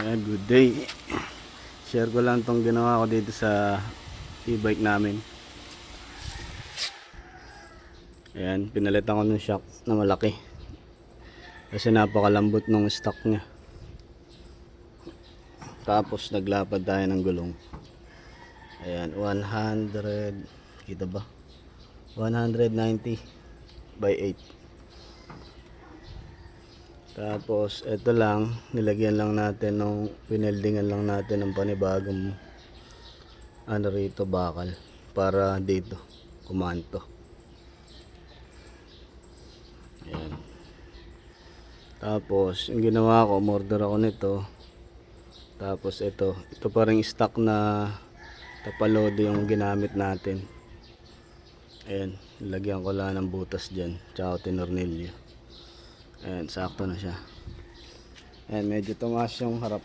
Ayan, good day. Share ko lang tong ginawa ko dito sa e-bike namin. Ayan, pinalitan ko ng shock na malaki kasi napakalambot ng stock nya. Tapos naglapad tayo ng gulong. Ayan, 100, kita ba? 190 by 8. Tapos ito lang, nilagyan lang natin nung pineldingan lang natin ng panibagong ano rito, bakal para dito kumanto. Ayan. Tapos yung ginawa ko, umorder ako nito. Tapos ito pa ring stock na tapalodo yung ginamit natin. Ayan, nilagyan ko lang ng butas dyan, tsaka tinornilyo. Ayan, sakto na siya. Ayan, medyo tumaas yung harap.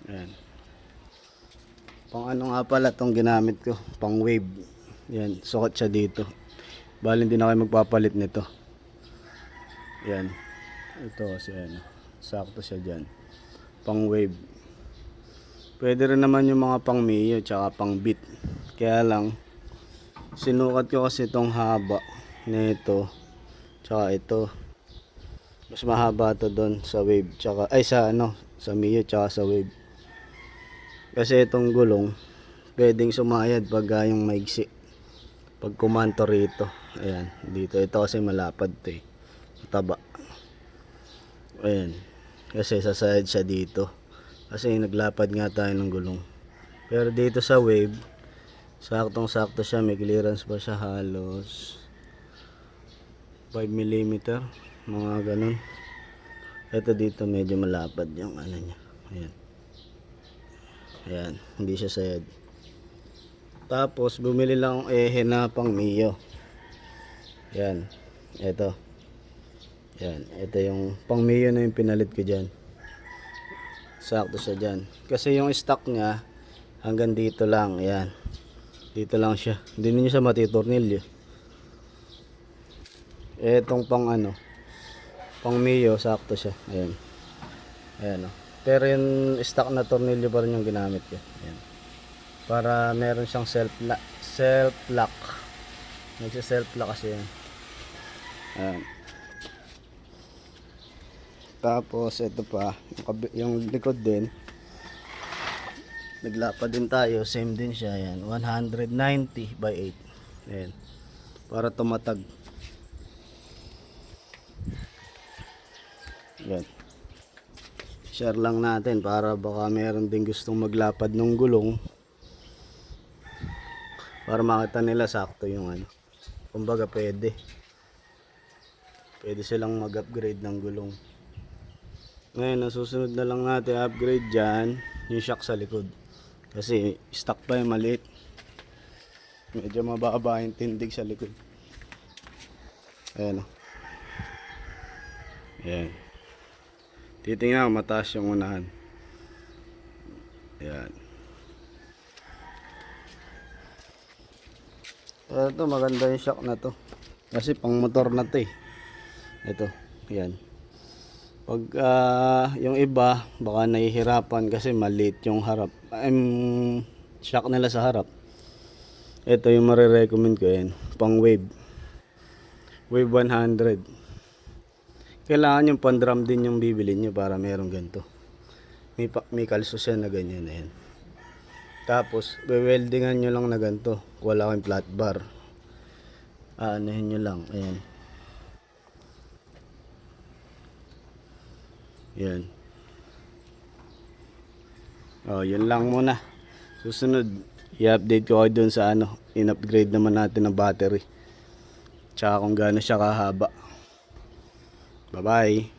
Ayan. Pang ano nga pala itong ginamit ko, pang wave. Ayan, sukat siya dito. Bali hindi na kayo magpapalit nito. Ayan. Ito kasi ano, sakto siya dyan. Pang wave. Pwede rin naman yung mga pang Mio tsaka pang beat. Kaya lang, sinukat ko kasi itong haba nito. Tsaka ito. Mas mahaba to doon sa wave. Tsaka, ay sa ano, sa Mio tsaka sa wave. Kasi itong gulong, pwedeng sumayad pag yung maigsi. Pag kumanto rito. Ayan, dito. Ito kasi malapad to eh. Mataba. Ayan. Kasi sasayad siya dito. Kasi naglapad nga tayo ng gulong. Pero dito sa wave, saktong sakto siya. May clearance pa siya halos 5mm. Mga ganun. Ito dito medyo malapad yung ano niya. Ayan. Ayan. Hindi siya sayad. Tapos bumili lang akong ehe na pang Mio. Ayan. Ito. Ayan. Ito yung pang Mio na yung pinalit ko dyan. Sakto siya dyan. Kasi yung stock niya hanggang dito lang. Ayan. Dito lang siya. Hindi niyo siya matitornilyo. Etong pang ano, pang Mio, sakto siya. Ayan. Ayan o. Pero yung stock na tornilyo pa rin yung ginamit ko. Ayan. Para meron siyang self lock. Medyo self lock kasi yan. Ayan. Tapos ito pa, yung likod din. Naglapad din tayo, same din siya. Ayan. 190 by 8. Ayan. Para tumatag. Ayan. Share lang natin para baka meron din gustong maglapad ng gulong. Para makita nila sakto yung ano. Kumbaga pwede. Pwede silang mag-upgrade ng gulong. Ngayon, nasusunod na lang natin upgrade dyan, yung shock sa likod. Kasi stock pa yung maliit. Medyo mababa yung tindig sa likod. Ayan o. Ayan. Titingnan ko, mataas yung unahan. Ayan. Pero ito, maganda yung shock na to. Kasi pang motor na to eh. Ito, ayan. Pag yung iba, baka nahihirapan kasi maliit yung harap. Shock nila sa harap. Ito yung marirecommend ko yan. Pang wave. Wave 100. Kailangan yung pan-drum din yung bibili nyo para meron ganito. May kalsos yan na ganyan na yan. Tapos, weldingan nyo lang na ganito. Wala kang flat bar. Aanahin nyo lang. Ayan. Yan. Oh, yun lang muna. Susunod, i-update ko kayo dun sa ano. In-upgrade naman natin ng battery. Tsaka kung gaano siya kahaba. Bye-bye.